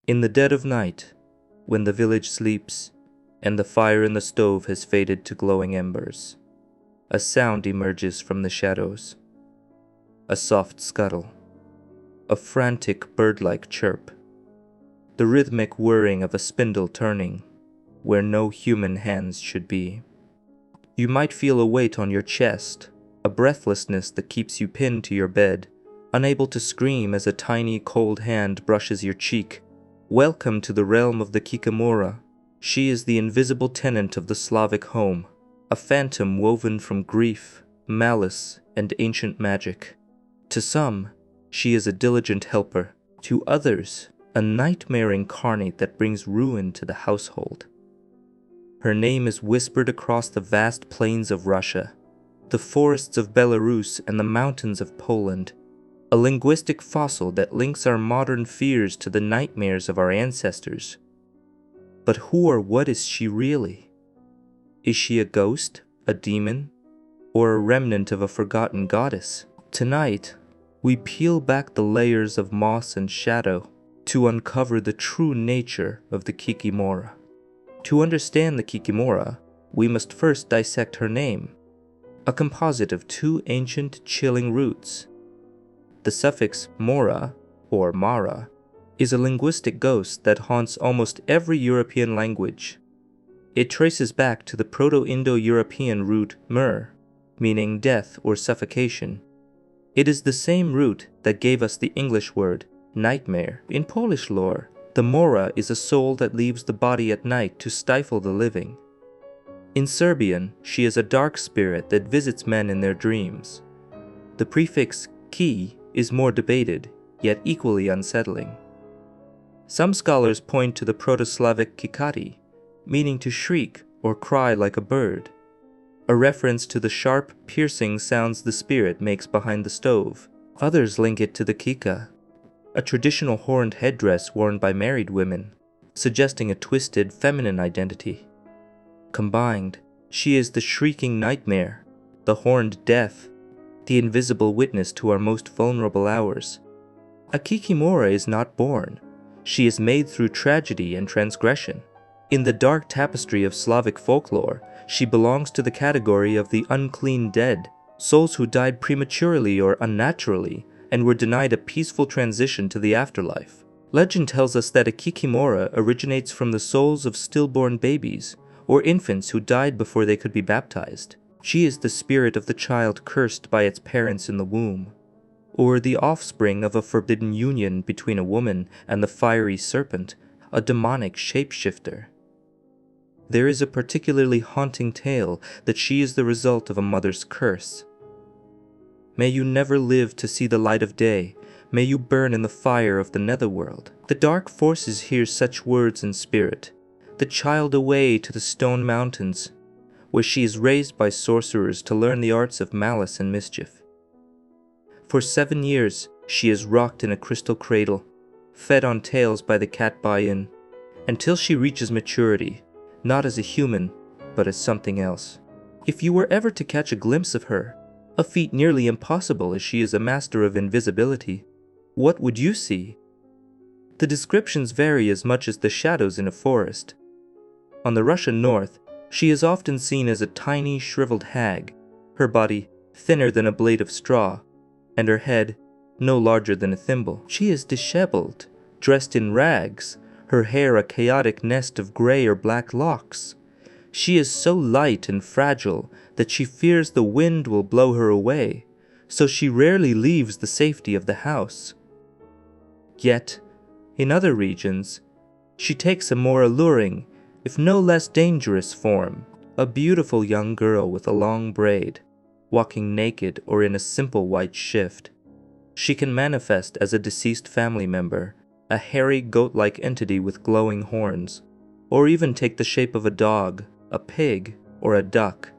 In the dead of night, when the village sleeps, and the fire in the stove has faded to glowing embers, a sound emerges from the shadows. A soft scuttle, a frantic bird-like chirp, the rhythmic whirring of a spindle turning where no human hands should be. You might feel a weight on your chest, a breathlessness that keeps you pinned to your bed, unable to scream as a tiny cold hand brushes your cheek. Welcome to the realm of the Kikimora. She is the invisible tenant of the Slavic home, a phantom woven from grief, malice, and ancient magic. To some, she is a diligent helper. To others, a nightmare incarnate that brings ruin to the household. Her name is whispered across the vast plains of Russia, the forests of Belarus, and the mountains of Poland, a linguistic fossil that links our modern fears to the nightmares of our ancestors. But who or what is she really? Is she a ghost, a demon, or a remnant of a forgotten goddess? Tonight, we peel back the layers of moss and shadow to uncover the true nature of the Kikimora. To understand the Kikimora, we must first dissect her name, a composite of two ancient chilling roots. The suffix mora, or mara, is a linguistic ghost that haunts almost every European language. It traces back to the Proto-Indo-European root mur, meaning death or suffocation. It is the same root that gave us the English word nightmare. In Polish lore, the mora is a soul that leaves the body at night to stifle the living. In Serbian, she is a dark spirit that visits men in their dreams. The prefix ki is more debated, yet equally unsettling. Some scholars point to the Proto-Slavic kikati, meaning to shriek or cry like a bird, a reference to the sharp, piercing sounds the spirit makes behind the stove. Others link it to the kika, a traditional horned headdress worn by married women, suggesting a twisted feminine identity. Combined, she is the shrieking nightmare, the horned death, the invisible witness to our most vulnerable hours. A Kikimora is not born. She is made through tragedy and transgression. In the dark tapestry of Slavic folklore, she belongs to the category of the Unclean Dead, souls who died prematurely or unnaturally and were denied a peaceful transition to the afterlife. Legend tells us that a Kikimora originates from the souls of stillborn babies or infants who died before they could be baptized. She is the spirit of the child cursed by its parents in the womb, or the offspring of a forbidden union between a woman and the fiery serpent, a demonic shapeshifter. There is a particularly haunting tale that she is the result of a mother's curse. May you never live to see the light of day. May you burn in the fire of the netherworld. The dark forces hear such words in spirit. The child away to the stone mountains, where she is raised by sorcerers to learn the arts of malice and mischief. For 7 years, she is rocked in a crystal cradle, fed on tales by the cat Bayan, until she reaches maturity, not as a human, but as something else. If you were ever to catch a glimpse of her, a feat nearly impossible as she is a master of invisibility, what would you see? The descriptions vary as much as the shadows in a forest. On the Russian north, she is often seen as a tiny, shriveled hag, her body thinner than a blade of straw, and her head no larger than a thimble. She is disheveled, dressed in rags, her hair a chaotic nest of gray or black locks. She is so light and fragile that she fears the wind will blow her away, so she rarely leaves the safety of the house. Yet, in other regions, she takes a more alluring, if no less dangerous form, a beautiful young girl with a long braid, walking naked or in a simple white shift. She can manifest as a deceased family member, a hairy goat-like entity with glowing horns, or even take the shape of a dog, a pig, or a duck.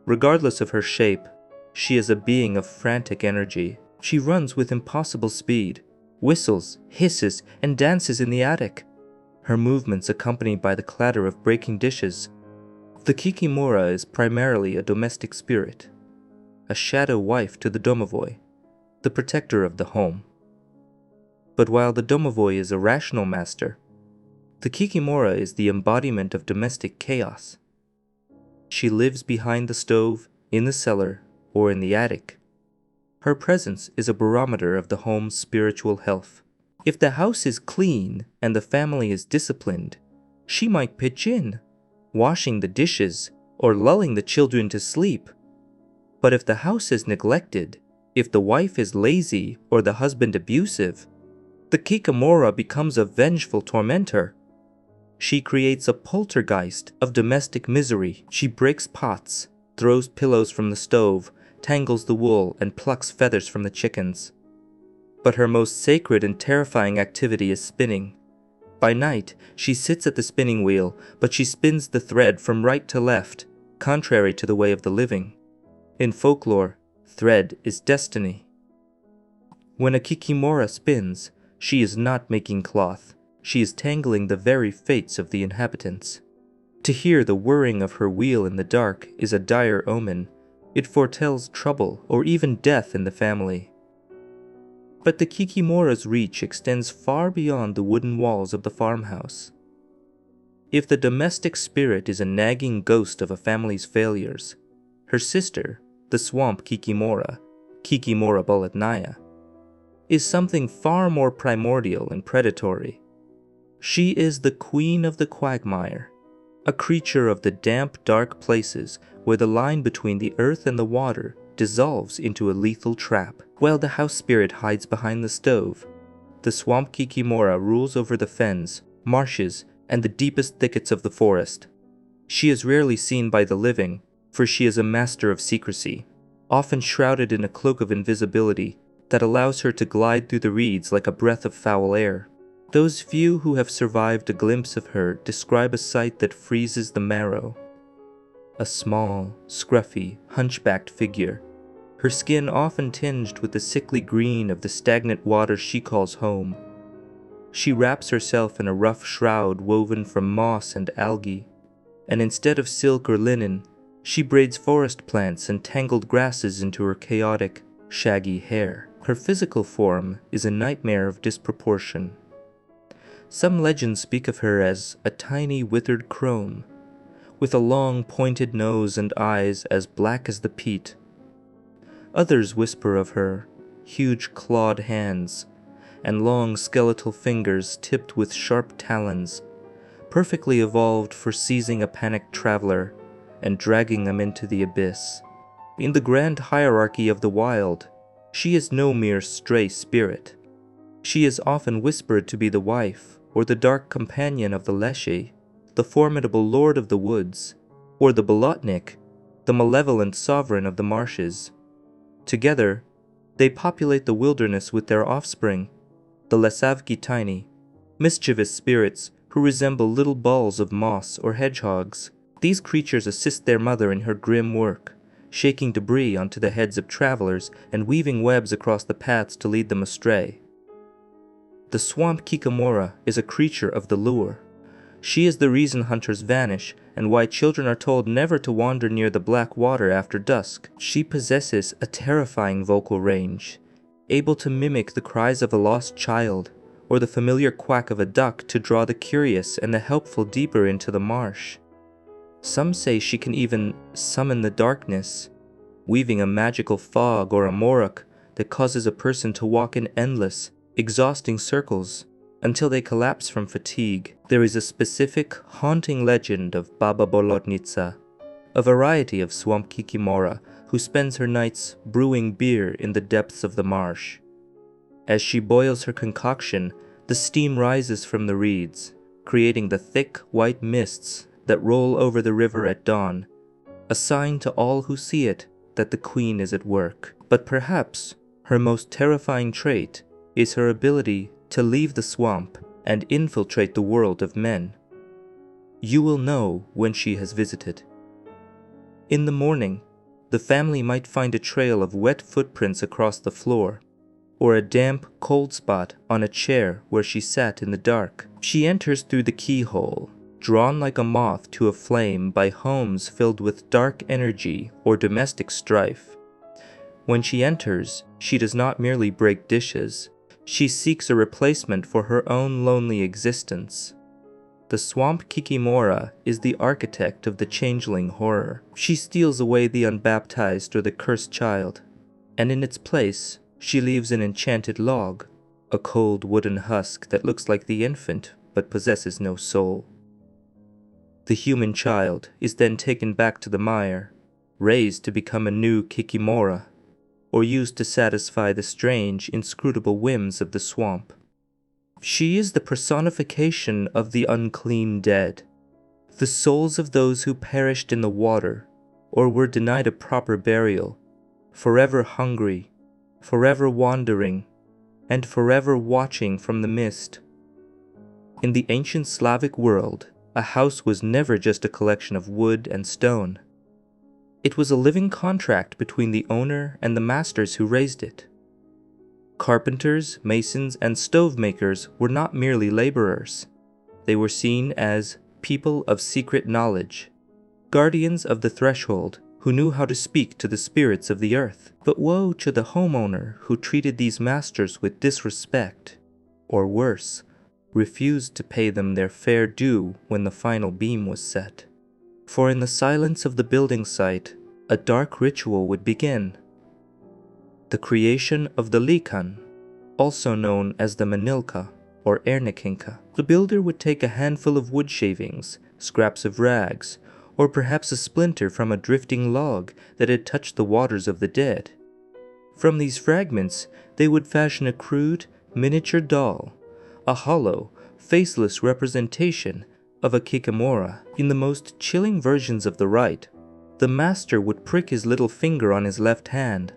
Regardless of her shape, she is a being of frantic energy. She runs with impossible speed, whistles, hisses, and dances in the attic, her movements accompanied by the clatter of breaking dishes. The Kikimora is primarily a domestic spirit, a shadow wife to the Domovoy, the protector of the home. But while the Domovoy is a rational master, The Kikimora is the embodiment of domestic chaos. She lives behind the stove, in the cellar, or in the attic. Her presence is a barometer of the home's spiritual health. If the house is clean and the family is disciplined, she might pitch in, washing the dishes or lulling the children to sleep. But if the house is neglected, if the wife is lazy or the husband abusive, the Kikimora becomes a vengeful tormentor. She creates a poltergeist of domestic misery. She breaks pots, throws pillows from the stove, tangles the wool, and plucks feathers from the chickens. But her most sacred and terrifying activity is spinning. By night, she sits at the spinning wheel, but she spins the thread from right to left, contrary to the way of the living. In folklore, thread is destiny. When a Kikimora spins, she is not making cloth. She is tangling the very fates of the inhabitants. To hear the whirring of her wheel in the dark is a dire omen. It foretells trouble or even death in the family. But the Kikimora's reach extends far beyond the wooden walls of the farmhouse. If the domestic spirit is a nagging ghost of a family's failures, her sister, the swamp Kikimora, Kikimora bolotnaya, is something far more primordial and predatory. She is the queen of the quagmire, a creature of the damp, dark places where the line between the earth and the water dissolves into a lethal trap. While the house spirit hides behind the stove, the swamp Kikimora rules over the fens, marshes, and the deepest thickets of the forest. She is rarely seen by the living, for she is a master of secrecy, often shrouded in a cloak of invisibility that allows her to glide through the reeds like a breath of foul air. Those few who have survived a glimpse of her describe a sight that freezes the marrow. A small, scruffy, hunchbacked figure, her skin often tinged with the sickly green of the stagnant water she calls home. She wraps herself in a rough shroud woven from moss and algae, and instead of silk or linen, she braids forest plants and tangled grasses into her chaotic, shaggy hair. Her physical form is a nightmare of disproportion. Some legends speak of her as a tiny withered crone, with a long pointed nose and eyes as black as the peat. Others whisper of her huge clawed hands and long skeletal fingers tipped with sharp talons, perfectly evolved for seizing a panicked traveler and dragging them into the abyss. In the grand hierarchy of the wild, she is no mere stray spirit. She is often whispered to be the wife or the dark companion of the Leshy, the formidable lord of the woods, or the Bolotnik, the malevolent sovereign of the marshes. Together, they populate the wilderness with their offspring, the Lesavki tiny, mischievous spirits who resemble little balls of moss or hedgehogs. These creatures assist their mother in her grim work, shaking debris onto the heads of travelers and weaving webs across the paths to lead them astray. The swamp Kikimora is a creature of the lure. She is the reason hunters vanish and why children are told never to wander near the black water after dusk. She possesses a terrifying vocal range, able to mimic the cries of a lost child or the familiar quack of a duck to draw the curious and the helpful deeper into the marsh. Some say she can even summon the darkness, weaving a magical fog or a morok that causes a person to walk in endless, exhausting circles until they collapse from fatigue. There is a specific, haunting legend of Baba Bolotnitsa, a variety of swamp Kikimora who spends her nights brewing beer in the depths of the marsh. As she boils her concoction, the steam rises from the reeds, creating the thick, white mists that roll over the river at dawn, a sign to all who see it that the queen is at work. But perhaps her most terrifying trait is her ability to leave the swamp and infiltrate the world of men. You will know when she has visited. In the morning, the family might find a trail of wet footprints across the floor, or a damp, cold spot on a chair where she sat in the dark. She enters through the keyhole, drawn like a moth to a flame by homes filled with dark energy or domestic strife. When she enters, she does not merely break dishes. She seeks a replacement for her own lonely existence. The swamp Kikimora is the architect of the changeling horror. She steals away the unbaptized or the cursed child, and in its place, she leaves an enchanted log, a cold wooden husk that looks like the infant but possesses no soul. The human child is then taken back to the mire, raised to become a new Kikimora, or used to satisfy the strange, inscrutable whims of the swamp. She is the personification of the unclean dead, the souls of those who perished in the water or were denied a proper burial, forever hungry, forever wandering, and forever watching from the mist. In the ancient Slavic world, a house was never just a collection of wood and stone. It was a living contract between the owner and the masters who raised it. Carpenters, masons, and stove makers were not merely laborers. They were seen as people of secret knowledge, guardians of the threshold who knew how to speak to the spirits of the earth. But woe to the homeowner who treated these masters with disrespect, or worse, refused to pay them their fair due when the final beam was set. For in the silence of the building site, a dark ritual would begin. The creation of the likan, also known as the manilka or ernikinka. The builder would take a handful of wood shavings, scraps of rags, or perhaps a splinter from a drifting log that had touched the waters of the dead. From these fragments, they would fashion a crude, miniature doll, a hollow, faceless representation of a Kikimora. In the most chilling versions of the rite, the master would prick his little finger on his left hand,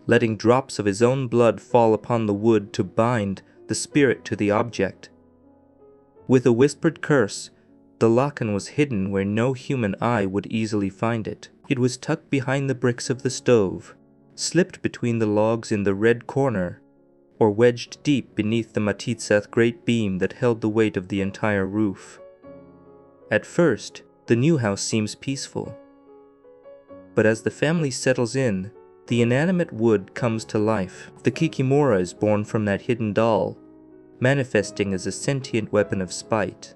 letting drops of his own blood fall upon the wood to bind the spirit to the object. With a whispered curse, the lakan was hidden where no human eye would easily find it. It was tucked behind the bricks of the stove, slipped between the logs in the red corner, or wedged deep beneath the matitseth great beam that held the weight of the entire roof. At first, the new house seems peaceful. But as the family settles in, the inanimate wood comes to life. The Kikimora is born from that hidden doll, manifesting as a sentient weapon of spite.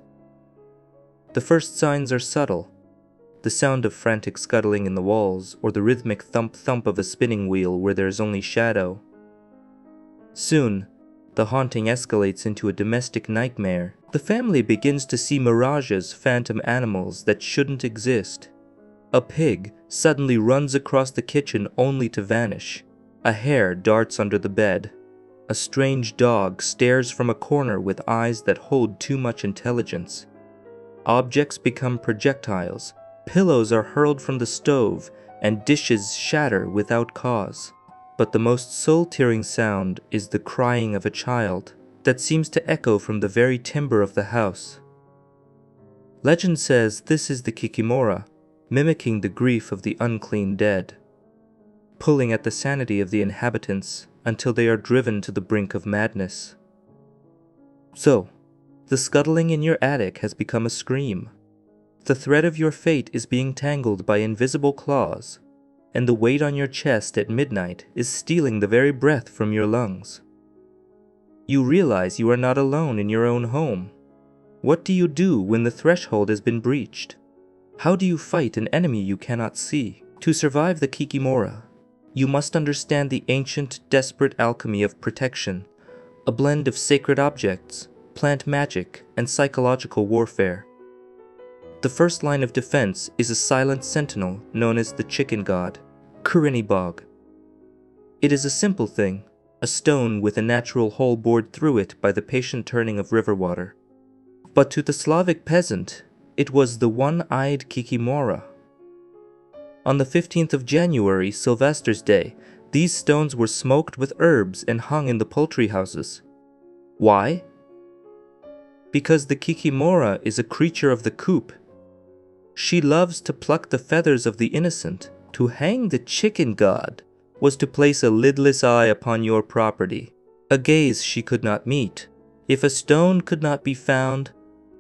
The first signs are subtle, the sound of frantic scuttling in the walls, or the rhythmic thump-thump of a spinning wheel where there is only shadow. Soon, the haunting escalates into a domestic nightmare. The family begins to see mirages, phantom animals that shouldn't exist. A pig suddenly runs across the kitchen only to vanish. A hare darts under the bed. A strange dog stares from a corner with eyes that hold too much intelligence. Objects become projectiles, pillows are hurled from the stove, and dishes shatter without cause. But the most soul-tearing sound is the crying of a child that seems to echo from the very timber of the house. Legend says this is the Kikimora, mimicking the grief of the unclean dead, pulling at the sanity of the inhabitants until they are driven to the brink of madness. So, the scuttling in your attic has become a scream. The thread of your fate is being tangled by invisible claws, and the weight on your chest at midnight is stealing the very breath from your lungs. You realize you are not alone in your own home. What do you do when the threshold has been breached? How do you fight an enemy you cannot see? To survive the Kikimora, you must understand the ancient, desperate alchemy of protection, a blend of sacred objects, plant magic, and psychological warfare. The first line of defense is a silent sentinel known as the chicken god, Kurinibog. It is a simple thing, a stone with a natural hole bored through it by the patient turning of river water. But to the Slavic peasant, it was the one-eyed Kikimora. On the 15th of January, Sylvester's Day, these stones were smoked with herbs and hung in the poultry houses. Why? Because the Kikimora is a creature of the coop. She loves to pluck the feathers of the innocent. To hang the chicken god was to place a lidless eye upon your property, a gaze she could not meet. If a stone could not be found,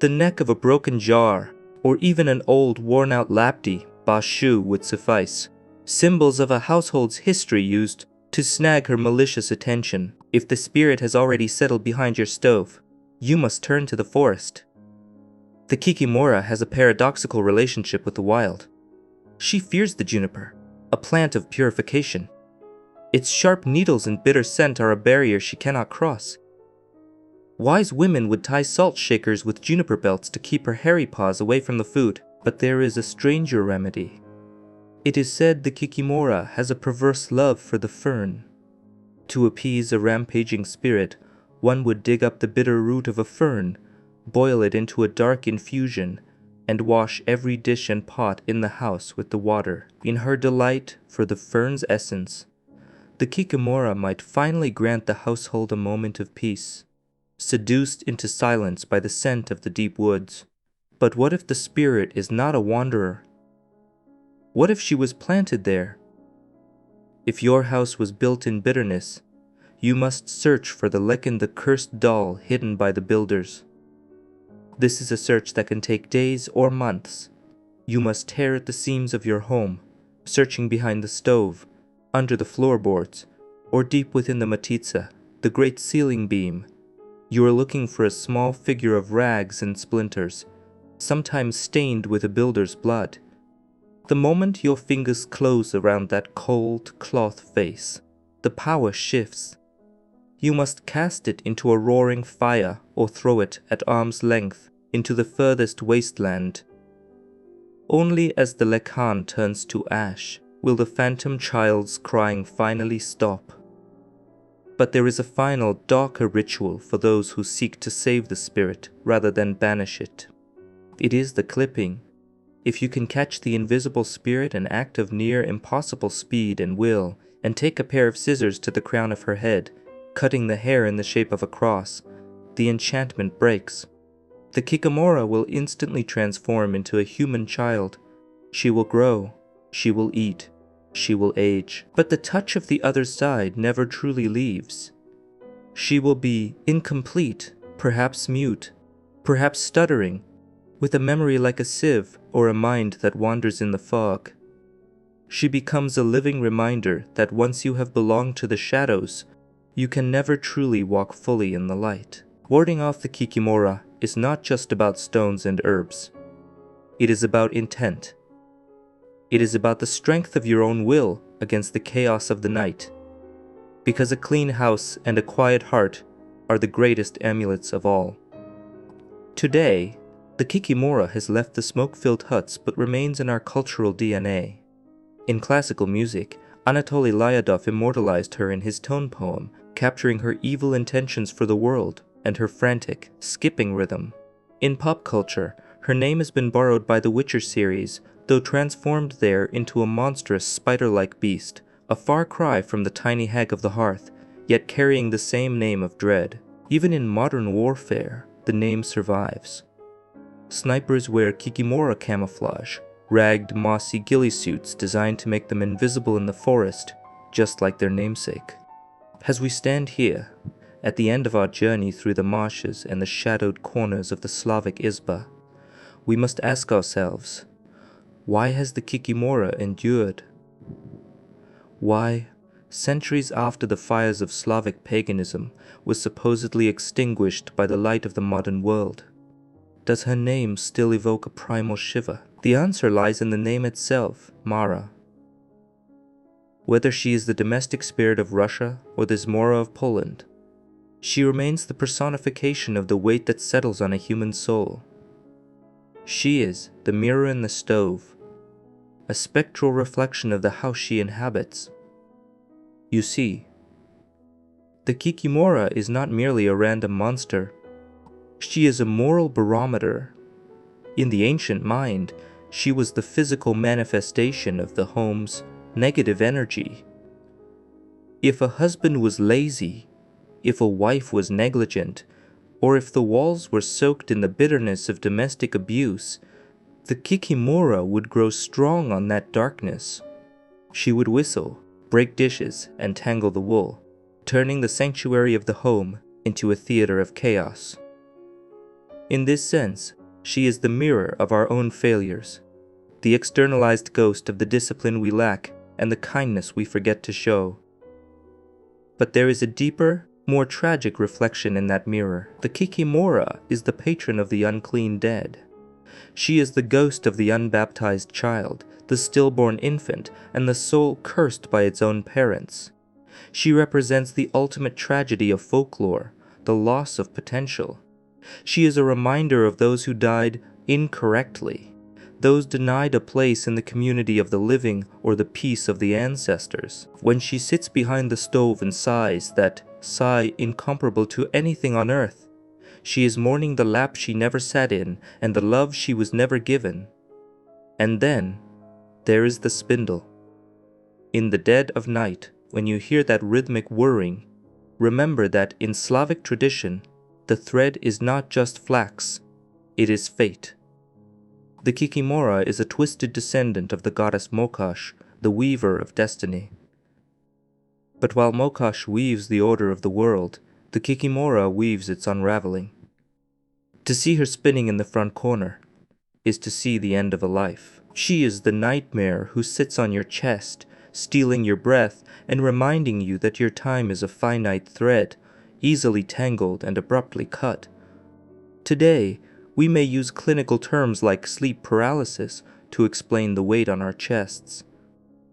the neck of a broken jar, or even an old worn-out lapti, bashu, would suffice. Symbols of a household's history used to snag her malicious attention. If the spirit has already settled behind your stove, you must turn to the forest. The Kikimora has a paradoxical relationship with the wild. She fears the juniper, a plant of purification. Its sharp needles and bitter scent are a barrier she cannot cross. Wise women would tie salt shakers with juniper belts to keep her hairy paws away from the food, but there is a stranger remedy. It is said the Kikimora has a perverse love for the fern. To appease a rampaging spirit, one would dig up the bitter root of a fern, boil it into a dark infusion, and wash every dish and pot in the house with the water. In her delight for the fern's essence, the Kikimora might finally grant the household a moment of peace, seduced into silence by the scent of the deep woods. But what if the spirit is not a wanderer? What if she was planted there? If your house was built in bitterness, you must search for the lichen, the cursed doll hidden by the builders. This is a search that can take days or months. You must tear at the seams of your home, searching behind the stove, under the floorboards, or deep within the matitsa, the great ceiling beam. You are looking for a small figure of rags and splinters, sometimes stained with a builder's blood. The moment your fingers close around that cold cloth face, the power shifts. You must cast it into a roaring fire or throw it at arm's length into the furthest wasteland. Only as the lekan turns to ash will the phantom child's crying finally stop. But there is a final, darker ritual for those who seek to save the spirit rather than banish it. It is the clipping. If you can catch the invisible spirit an act of near impossible speed and will, and take a pair of scissors to the crown of her head, cutting the hair in the shape of a cross, the enchantment breaks. The Kikimora will instantly transform into a human child. She will grow, she will eat, she will age. But the touch of the other side never truly leaves. She will be incomplete, perhaps mute, perhaps stuttering, with a memory like a sieve or a mind that wanders in the fog. She becomes a living reminder that once you have belonged to the shadows, you can never truly walk fully in the light. Warding off the Kikimora is not just about stones and herbs. It is about intent. It is about the strength of your own will against the chaos of the night. Because a clean house and a quiet heart are the greatest amulets of all. Today, the Kikimora has left the smoke-filled huts but remains in our cultural DNA. In classical music, Anatoly Lyadov immortalized her in his tone poem, capturing her evil intentions for the world and her frantic, skipping rhythm. In pop culture, her name has been borrowed by the Witcher series, though transformed there into a monstrous spider-like beast, a far cry from the tiny hag of the hearth, yet carrying the same name of dread. Even in modern warfare, the name survives. Snipers wear Kikimora camouflage, ragged, mossy ghillie suits designed to make them invisible in the forest, just like their namesake. As we stand here, at the end of our journey through the marshes and the shadowed corners of the Slavic Izba, we must ask ourselves, why has the Kikimora endured? Why, centuries after the fires of Slavic paganism was supposedly extinguished by the light of the modern world, does her name still evoke a primal shiver? The answer lies in the name itself, Mara. Whether she is the domestic spirit of Russia or the Zmora of Poland, she remains the personification of the weight that settles on a human soul. She is the mirror in the stove, a spectral reflection of the house she inhabits. You see, the Kikimora is not merely a random monster. She is a moral barometer. In the ancient mind, she was the physical manifestation of the home's negative energy. If a husband was lazy, if a wife was negligent, or if the walls were soaked in the bitterness of domestic abuse, the Kikimora would grow strong on that darkness. She would whistle, break dishes, and tangle the wool, turning the sanctuary of the home into a theater of chaos. In this sense, she is the mirror of our own failures, the externalized ghost of the discipline we lack and the kindness we forget to show. But there is a deeper, more tragic reflection in that mirror. The Kikimora is the patron of the unclean dead. She is the ghost of the unbaptized child, the stillborn infant, and the soul cursed by its own parents. She represents the ultimate tragedy of folklore, the loss of potential. She is a reminder of those who died incorrectly, those denied a place in the community of the living or the peace of the ancestors. When she sits behind the stove and sighs, that sigh incomparable to anything on earth, she is mourning the lap she never sat in and the love she was never given. And then, there is the spindle. In the dead of night, when you hear that rhythmic whirring, remember that in Slavic tradition, the thread is not just flax, it is fate. The Kikimora is a twisted descendant of the goddess Mokash, the weaver of destiny. But while Mokash weaves the order of the world, the Kikimora weaves its unraveling. To see her spinning in the front corner is to see the end of a life. She is the nightmare who sits on your chest, stealing your breath and reminding you that your time is a finite thread, easily tangled and abruptly cut. Today, we may use clinical terms like sleep paralysis to explain the weight on our chests.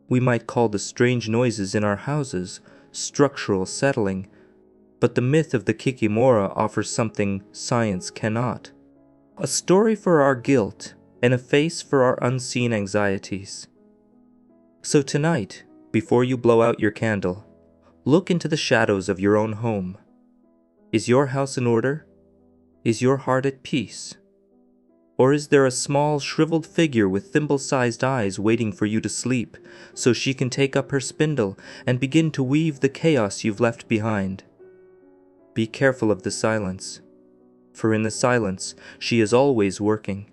We might call the strange noises in our houses structural settling, but the myth of the Kikimora offers something science cannot: a story for our guilt and a face for our unseen anxieties. So tonight, before you blow out your candle, look into the shadows of your own home. Is your house in order? Is your heart at peace? Or is there a small, shriveled figure with thimble-sized eyes waiting for you to sleep, so she can take up her spindle and begin to weave the chaos you've left behind? Be careful of the silence, for in the silence she is always working.